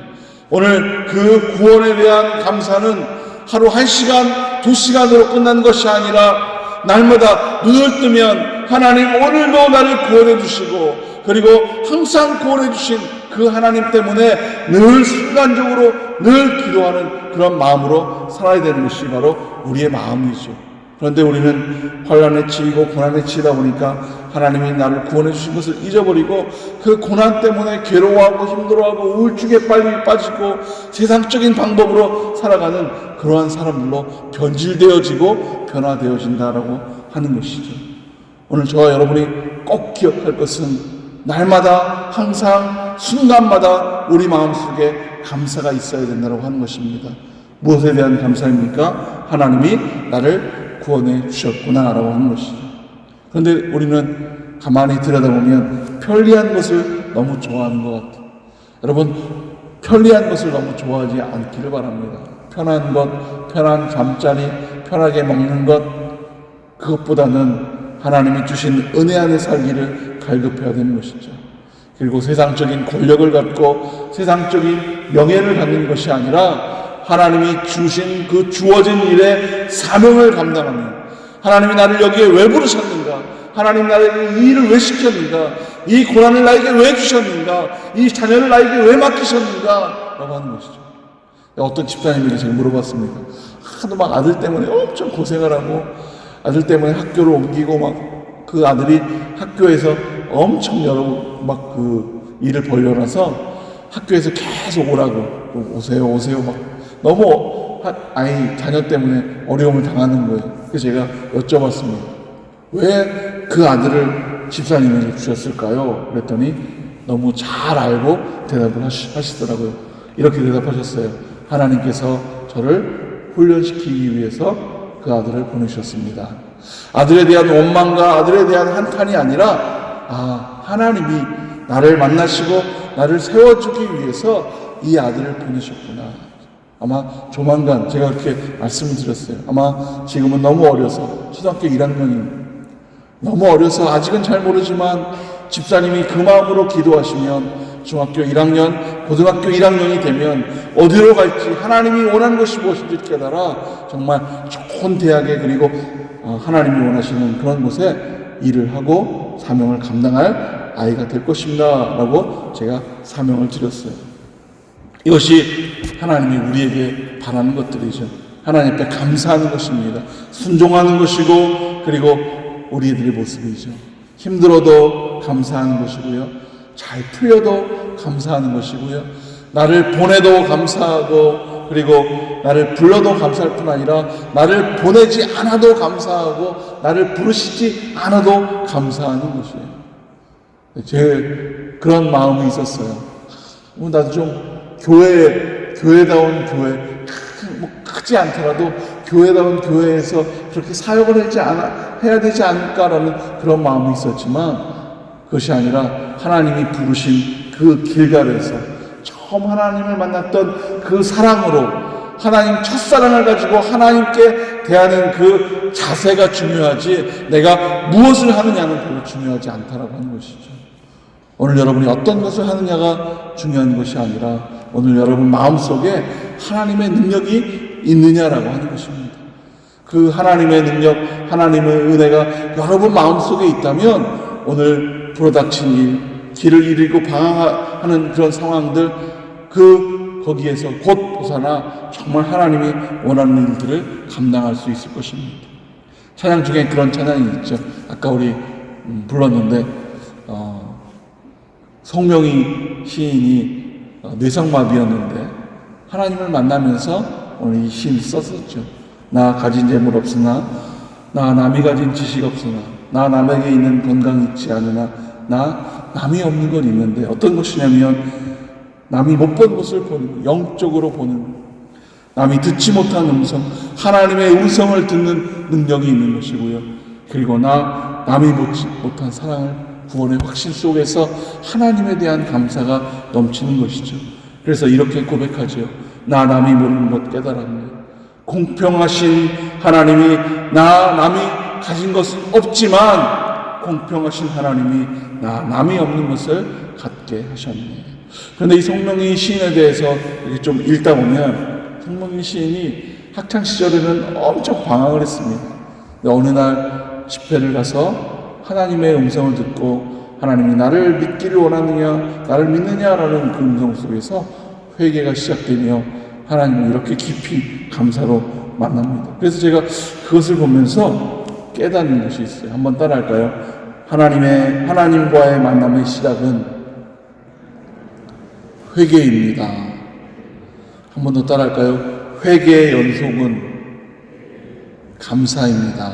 오늘 그 구원에 대한 감사는 하루 1시간, 2시간으로 끝나는 것이 아니라 날마다 눈을 뜨면 하나님 오늘도 나를 구원해 주시고, 그리고 항상 구원해 주신 그 하나님 때문에 늘 순간적으로 늘 기도하는 그런 마음으로 살아야 되는 것이 바로 우리의 마음이죠. 그런데 우리는 환난에 치이고 고난에 치이다 보니까 하나님이 나를 구원해 주신 것을 잊어버리고, 그 고난 때문에 괴로워하고 힘들어하고 우울증에 빨리 빠지고 세상적인 방법으로 살아가는 그러한 사람들로 변질되어지고 변화되어진다라고 하는 것이죠. 오늘 저와 여러분이 꼭 기억할 것은 날마다 항상 순간마다 우리 마음속에 감사가 있어야 된다고 하는 것입니다. 무엇에 대한 감사입니까? 하나님이 나를 구원해 주셨구나라고 하는 것이죠. 그런데 우리는 가만히 들여다보면 편리한 것을 너무 좋아하는 것 같아요. 여러분, 편리한 것을 너무 좋아하지 않기를 바랍니다. 편한 것, 편한 잠자리, 편하게 먹는 것, 그것보다는 하나님이 주신 은혜 안에 살기를 갈급해야 되는 것이죠. 그리고 세상적인 권력을 갖고 세상적인 명예를 갖는 것이 아니라 하나님이 주신 그 주어진 일의 사명을 감당하며, 하나님이 나를 여기에 왜 부르셨는가, 하나님 나에게 이 일을 왜 시켰는가, 이 고난을 나에게 왜 주셨는가, 이 자녀를 나에게 왜 맡기셨는가 라고 하는 것이죠. 어떤 집사님에게 제가 물어봤습니다. 하도 막 아들 때문에 엄청 고생을 하고, 아들 때문에 학교를 옮기고, 막 그 아들이 학교에서 엄청 여러 막 그 일을 벌려놔서 학교에서 계속 오라고, 오세요 막 너무 아이 자녀 때문에 어려움을 당하는 거예요. 그래서 제가 여쭤봤습니다. 왜 그 아들을 집사님에게 주셨을까요? 그랬더니 너무 잘 알고 대답을 하시더라고요. 이렇게 대답하셨어요. 하나님께서 저를 훈련시키기 위해서 그 아들을 보내주셨습니다. 아들에 대한 원망과 아들에 대한 한탄이 아니라, 하나님이 나를 만나시고 나를 세워주기 위해서 이 아들을 보내셨구나. 아마 조만간, 제가 그렇게 말씀을 드렸어요. 아마 지금은 너무 어려서 초등학교 1학년입니다. 너무 어려서 아직은 잘 모르지만 집사님이 그 마음으로 기도하시면 중학교 1학년, 고등학교 1학년이 되면 어디로 갈지, 하나님이 원하는 것이 무엇인지 깨달아 정말 좋은 대학에, 그리고 하나님이 원하시는 그런 곳에 일을 하고 사명을 감당할 아이가 될 것입니다 라고 제가 사명을 드렸어요. 이것이 하나님이 우리에게 바라는 것들이죠. 하나님 앞에 감사하는 것입니다. 순종하는 것이고, 그리고 우리들의 모습이죠. 힘들어도 감사하는 것이고요, 잘 풀려도 감사하는 것이고요, 나를 보내도 감사하고, 그리고 나를 불러도 감사할 뿐 아니라 나를 보내지 않아도 감사하고 나를 부르시지 않아도 감사하는 것이에요. 제 그런 마음이 있었어요. 나도 좀 교회다운 교회, 크지 않더라도 교회다운 교회에서 그렇게 사역을 해야 되지 않을까라는 그런 마음이 있었지만, 그것이 아니라 하나님이 부르신 그 길갈에서 처음 하나님을 만났던 그 사랑으로, 하나님 첫사랑을 가지고 하나님께 대하는 그 자세가 중요하지, 내가 무엇을 하느냐는 별로 중요하지 않다라고 하는 것이죠. 오늘 여러분이 어떤 것을 하느냐가 중요한 것이 아니라 오늘 여러분 마음속에 하나님의 능력이 있느냐라고 하는 것입니다. 그 하나님의 능력, 하나님의 은혜가 여러분 마음속에 있다면 오늘 불어닥친 일, 길을 잃고 방황하는 그런 상황들, 거기에서 곧 벗어나 정말 하나님이 원하는 일들을 감당할 수 있을 것입니다. 찬양 중에 그런 찬양이 있죠. 아까 우리 불렀는데 송명희 시인이 뇌성마비였는데 하나님을 만나면서 오늘 이 시인을 썼었죠. 나 가진 재물 없으나, 나 남이 가진 지식 없으나, 나 남에게 있는 건강 있지 않으나, 나 남이 없는 건 있는데, 어떤 것이냐면 남이 못 본 것을 보는, 영적으로 보는, 남이 듣지 못한 음성, 하나님의 음성을 듣는 능력이 있는 것이고요. 그리고 남이 보지 못한 사랑을, 구원의 확신 속에서 하나님에 대한 감사가 넘치는 것이죠. 그래서 이렇게 고백하죠. 나 남이 모르는 것 깨달았네. 공평하신 하나님이 남이 가진 것은 없지만 공평하신 하나님이 남이 없는 것을 갖게 하셨네. 그런데 이 송명희 시인에 대해서 이렇게 좀 읽다 보면 송명희 시인이 학창 시절에는 엄청 방황을 했습니다. 어느 날 집회를 가서 하나님의 음성을 듣고 하나님이 나를 믿기를 원하느냐, 나를 믿느냐라는 그 음성 속에서 회개가 시작되며 하나님을 이렇게 깊이 감사로 만납니다. 그래서 제가 그것을 보면서 깨닫는 것이 있어요. 한번 따라할까요? 하나님과의 만남의 시작은 회개입니다. 한 번 더 따라할까요? 회개의 연속은 감사입니다.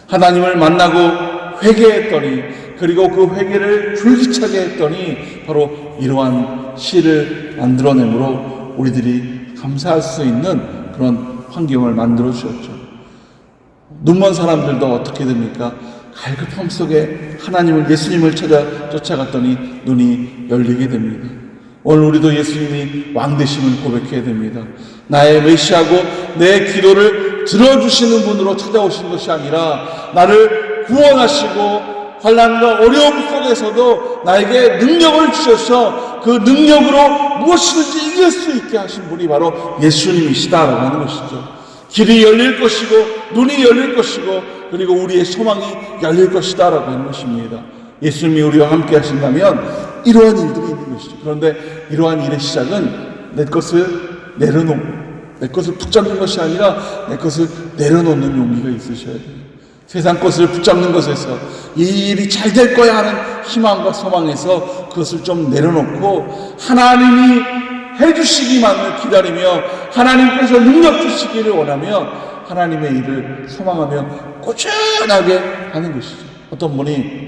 하나님을 만나고 회개했더니, 그리고 그 회개를 줄기차게 했더니 바로 이러한 시를 만들어내므로 우리들이 감사할 수 있는 그런 환경을 만들어 주셨죠. 눈먼 사람들도 어떻게 됩니까? 갈급함 속에 하나님을, 예수님을 쫓아갔더니 눈이 열리게 됩니다. 오늘 우리도 예수님이 왕 되심을 고백해야 됩니다. 나의 메시아고 내 기도를 들어주시는 분으로 찾아오신 것이 아니라 나를 구원하시고 환난과 어려움 속에서도 나에게 능력을 주셔서 그 능력으로 무엇이든지 이길 수 있게 하신 분이 바로 예수님이시다라고 하는 것이죠. 길이 열릴 것이고 눈이 열릴 것이고 그리고 우리의 소망이 열릴 것이다라고 하는 것입니다. 예수님이 우리와 함께 하신다면 이러한 일들이 있는 것이죠. 그런데 이러한 일의 시작은 내 것을 내려놓고, 내 것을 붙잡는 것이 아니라 내 것을 내려놓는 용기가 있으셔야 돼요. 세상 것을 붙잡는 것에서 이 일이 잘 될 거야 하는 희망과 소망에서 그것을 좀 내려놓고 하나님이 해주시기만을 기다리며 하나님께서 능력 주시기를 원하며 하나님의 일을 소망하며 꾸준하게 하는 것이죠. 어떤 분이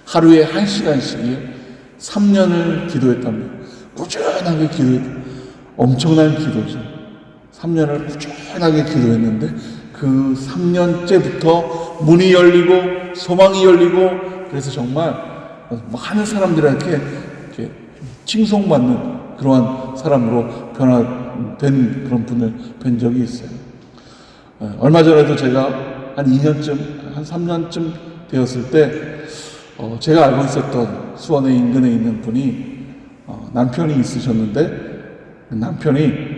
하루에 1시간씩이요 3년을 기도했답니다. 꾸준하게 기도했다. 엄청난 기도죠. 3년을 꾸준하게 기도했는데 그 3년째부터 문이 열리고 소망이 열리고 그래서 정말 많은 사람들한테 이렇게 칭송받는 그러한 사람으로 변화된 그런 분을 뵌 적이 있어요. 얼마 전에도 제가 한 2년쯤, 한 3년쯤 되었을 때 제가 알고 있었던 수원의 인근에 있는 분이 남편이 있으셨는데 남편이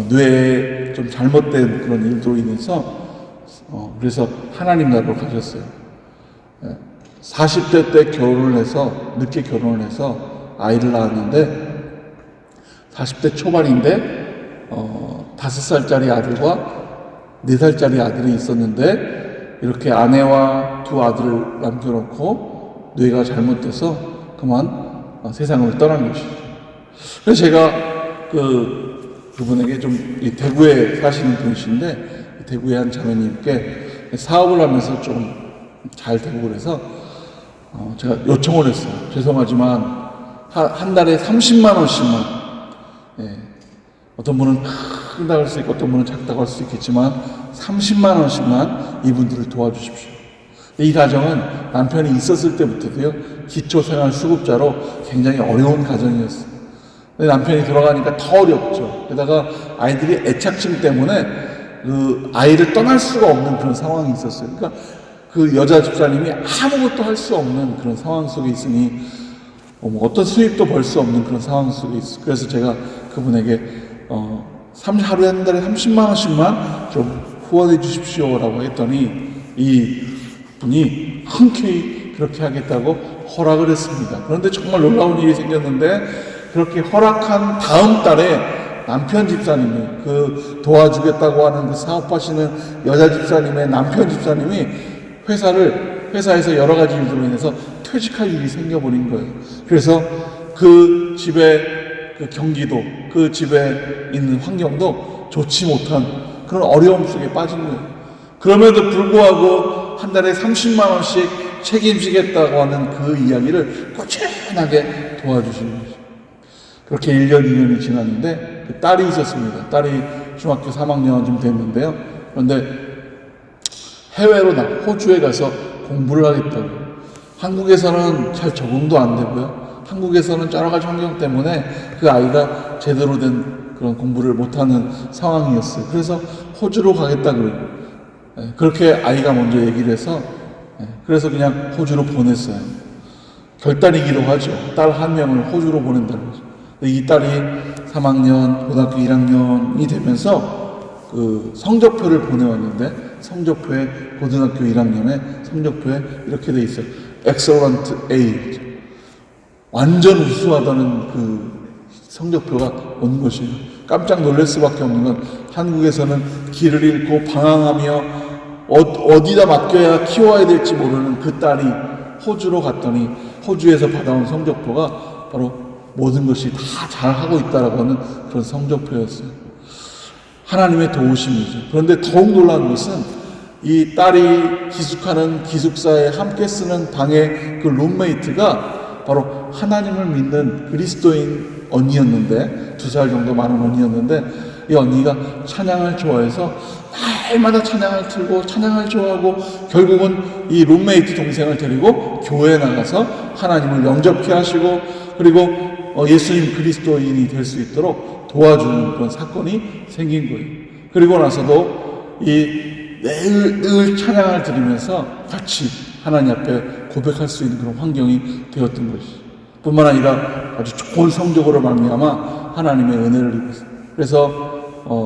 뇌에 좀 잘못된 그런 일로 인해서 그래서 하나님 나라로 가셨어요. 40대 때 결혼을 해서 늦게 결혼을 해서 아이를 낳았는데 40대 초반인데 5살짜리 아들과 4살짜리 아들이 있었는데 이렇게 아내와 두 아들을 남겨놓고 뇌가 잘못돼서 그만 세상을 떠난 것이죠. 그래서 제가 그분에게 좀 대구에 사시는 분이신데 대구의 한 자매님께 사업을 하면서 좀 잘 되고 그래서 제가 요청을 했어요. 죄송하지만 한 달에 30만 원씩만, 어떤 분은 크다고 할 수 있고 어떤 분은 작다고 할 수 있겠지만 30만 원씩만 이분들을 도와주십시오. 이 가정은 남편이 있었을 때부터도요 기초생활수급자로 굉장히 어려운 가정이었어요. 근데 남편이 돌아가니까 더 어렵죠. 게다가 아이들이 애착증 때문에 그 아이를 떠날 수가 없는 그런 상황이 있었어요. 그러니까 그 여자 집사님이 아무것도 할 수 없는 그런 상황 속에 있으니 어떤 수입도 벌 수 없는 그런 상황 속에 있어요. 그래서 제가 그분에게 하루에 한 달에 30만 원씩만 좀 후원해 주십시오라고 했더니 이 분이 흔쾌히 그렇게 하겠다고 허락을 했습니다. 그런데 정말 놀라운 일이 생겼는데 그렇게 허락한 다음 달에 남편 집사님이 그 도와주겠다고 하는 그 사업하시는 여자 집사님의 남편 집사님이 회사에서 여러 가지 일들로 인해서 퇴직할 일이 생겨버린 거예요. 그래서 그 집의 그 경기도, 그 집에 있는 환경도 좋지 못한 그런 어려움 속에 빠진 거예요. 그럼에도 불구하고 한 달에 30만 원씩 책임지겠다고 하는 그 이야기를 꾸준하게 도와주시는 거죠. 그렇게 1년, 2년이 지났는데 그 딸이 있었습니다. 딸이 중학교 3학년쯤 됐는데요. 그런데 해외로 호주에 가서 공부를 하겠다고. 한국에서는 잘 적응도 안 되고요. 한국에서는 여러 가지 환경 때문에 그 아이가 제대로 된 그런 공부를 못하는 상황이었어요. 그래서 호주로 가겠다 그러고 그렇게 아이가 먼저 얘기를 해서 그래서 그냥 호주로 보냈어요. 결단이기도 하죠. 딸 한 명을 호주로 보낸다는 거죠. 이 딸이 3학년, 고등학교 1학년이 되면서 그 성적표를 보내왔는데 성적표에 고등학교 1학년에 성적표에 이렇게 돼 있어요. Excellent A. 완전 우수하다는 그 성적표가 온 것이에요. 깜짝 놀랄 수밖에 없는 건 한국에서는 길을 잃고 방황하며 어디다 맡겨야 키워야 될지 모르는 그 딸이 호주로 갔더니 호주에서 받아온 성적표가 바로 모든 것이 다 잘하고 있다라고 하는 그런 성적표였어요. 하나님의 도우심이죠. 그런데 더욱 놀라운 것은 이 딸이 기숙하는 기숙사에 함께 쓰는 방의 그 룸메이트가 바로 하나님을 믿는 그리스도인 언니였는데 2살 정도 많은 언니였는데 이 언니가 찬양을 좋아해서 날마다 찬양을 틀고 찬양을 좋아하고 결국은 이 룸메이트 동생을 데리고 교회에 나가서 하나님을 영접케 하시고 그리고 예수님 그리스도인이 될 수 있도록 도와주는 그런 사건이 생긴 거예요. 그리고 나서도 늘 찬양을 드리면서 같이 하나님 앞에 고백할 수 있는 그런 환경이 되었던 것이죠. 뿐만 아니라 아주 좋은 성적으로 말미암아 하나님의 은혜를 입었어요. 그래서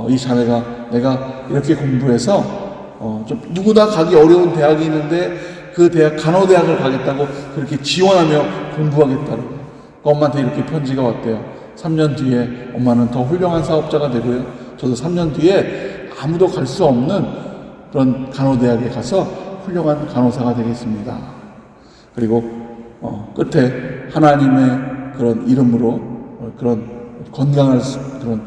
이 자매가 내가 이렇게 공부해서 좀 누구나 가기 어려운 대학이 있는데 그 대학 간호대학을 가겠다고 그렇게 지원하며 공부하겠다고 엄마한테 이렇게 편지가 왔대요. 3년 뒤에 엄마는 더 훌륭한 사업자가 되고요. 저도 3년 뒤에 아무도 갈 수 없는 그런 간호대학에 가서 훌륭한 간호사가 되겠습니다. 그리고 끝에 하나님의 그런 이름으로 그런 건강할 그런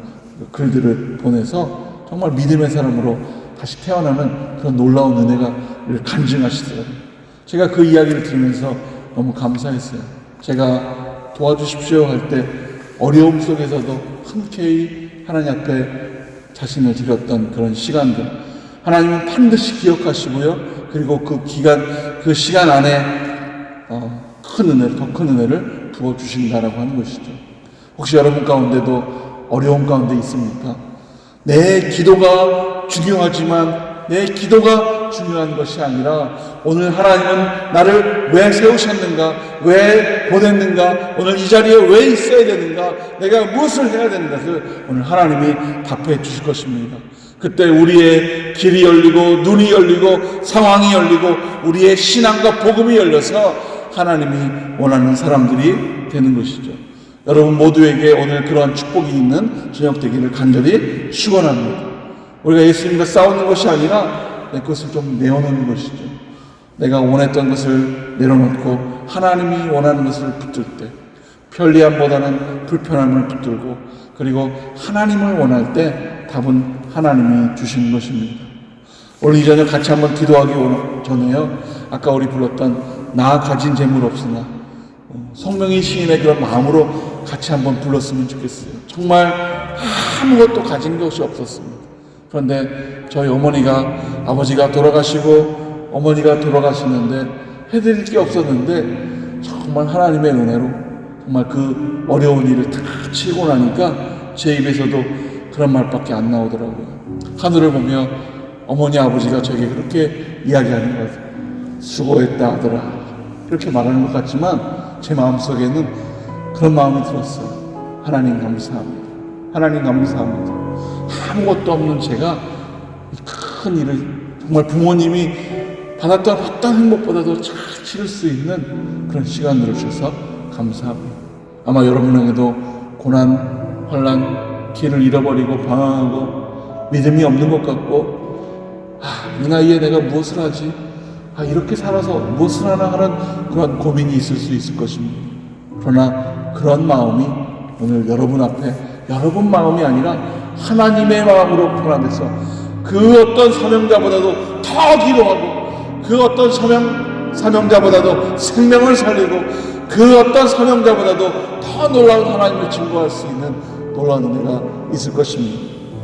글들을 보내서 정말 믿음의 사람으로 다시 태어나는 그런 놀라운 은혜를 간증하시더라고요. 제가 그 이야기를 들으면서 너무 감사했어요. 제가 도와주십시오 할 때 어려움 속에서도 흔쾌히 하나님 앞에 자신을 드렸던 그런 시간들 하나님은 반드시 기억하시고요. 그리고 그 시간 안에 더 큰 은혜를 부어주신다라고 하는 것이죠. 혹시 여러분 가운데도 어려움 가운데 있습니까? 내 기도가 중요하지만 내 기도가 중요한 것이 아니라 오늘 하나님은 나를 왜 세우셨는가? 왜 보냈는가? 오늘 이 자리에 왜 있어야 되는가? 내가 무엇을 해야 되는가? 그것을 오늘 하나님이 답해 주실 것입니다. 그때 우리의 길이 열리고 눈이 열리고 상황이 열리고 우리의 신앙과 복음이 열려서 하나님이 원하는 사람들이 되는 것이죠. 여러분 모두에게 오늘 그러한 축복이 있는 저녁 되기를 간절히 축원합니다. 우리가 예수님과 싸우는 것이 아니라 내 것을 좀 내어놓는 것이죠. 내가 원했던 것을 내려놓고 하나님이 원하는 것을 붙들 때 편리함보다는 불편함을 붙들고 그리고 하나님을 원할 때 답은 하나님이 주시는 것입니다. 오늘 이 저녁 같이 한번 기도하기 전에요. 아까 우리 불렀던 나 가진 재물 없으나 성명의 시인의 그런 마음으로 같이 한번 불렀으면 좋겠어요. 정말 아무것도 가진 것이 없었습니다. 그런데 저희 아버지가 돌아가시고 어머니가 돌아가시는데 해드릴 게 없었는데 정말 하나님의 은혜로 정말 그 어려운 일을 다 치고 나니까 제 입에서도 그런 말밖에 안 나오더라고요. 하늘을 보며 어머니 아버지가 저에게 그렇게 이야기하는 것 같아요. 수고했다 아들아. 이렇게 말하는 것 같지만 제 마음속에는 그런 마음이 들었어요. 하나님 감사합니다. 하나님 감사합니다. 아무것도 없는 제가 큰 일을 정말 부모님이 받았던 어떤 행복보다도 잘 치를 수 있는 그런 시간들을 주셔서 감사합니다. 아마 여러분에게도 고난, 환난, 길을 잃어버리고 방황하고 믿음이 없는 것 같고 이 나이에 내가 무엇을 하지? 이렇게 살아서 무엇을 하나 하는 그런 고민이 있을 수 있을 것입니다. 그러나 그런 마음이 오늘 여러분 앞에 여러분 마음이 아니라 하나님의 마음으로 변화돼서 그 어떤 사명자보다도 더 기도하고 그 어떤 사명자보다도 생명을 살리고 그 어떤 사명자보다도 더 놀라운 하나님을 증거할 수 있는 놀라운 은혜가 있을 것입니다.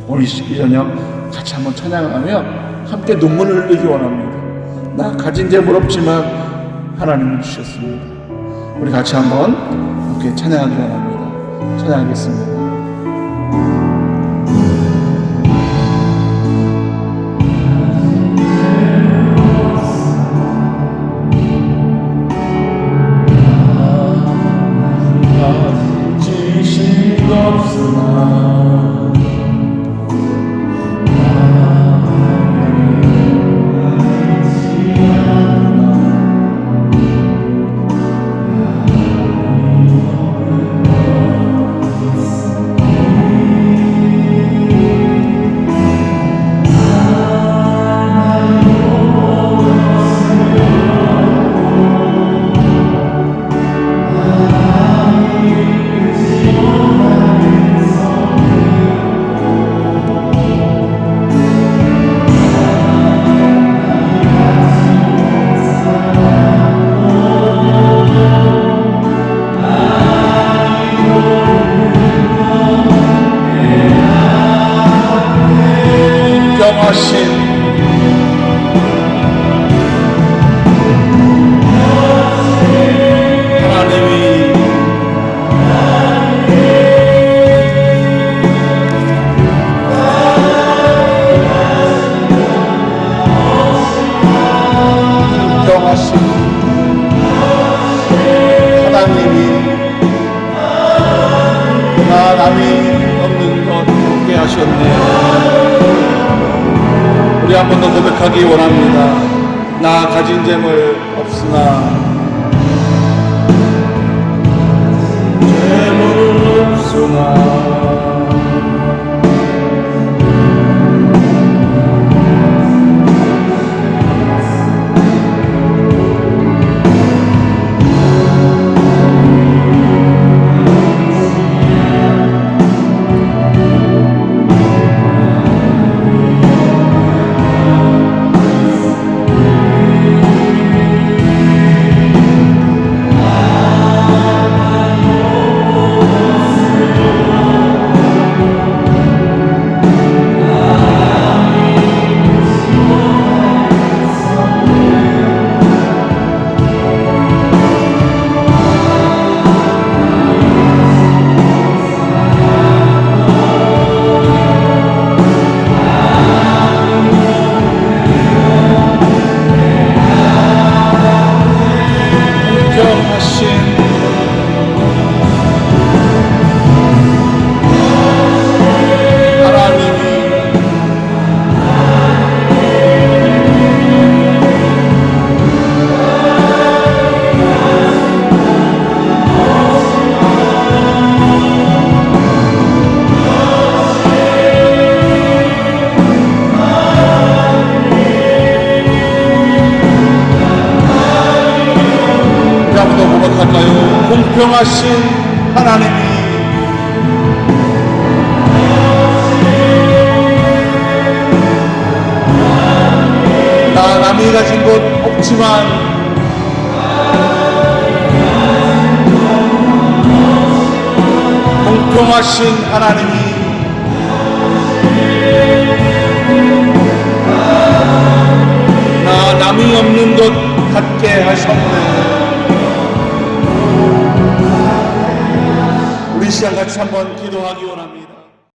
오늘 이 저녁 같이 한번 찬양하며 함께 눈물을 흘리기 원합니다. 나 가진 재물 없지만 하나님을 주셨습니다. 우리 같이 한번 함께 찬양하기 원합니다. 찬양하겠습니다. 없으나 나 남이 없는 것 없게 하셨네. 우리 한 번 더 고백하기 원합니다. 나 가진 재물 없으나 재물 없으나 공평하신 하나님이 나 남이 가진 것 없지만 공평하신 하나님이 나 남이 없는 것 같게 하셨네. 이 시간 같이 한번 기도하기 원합니다.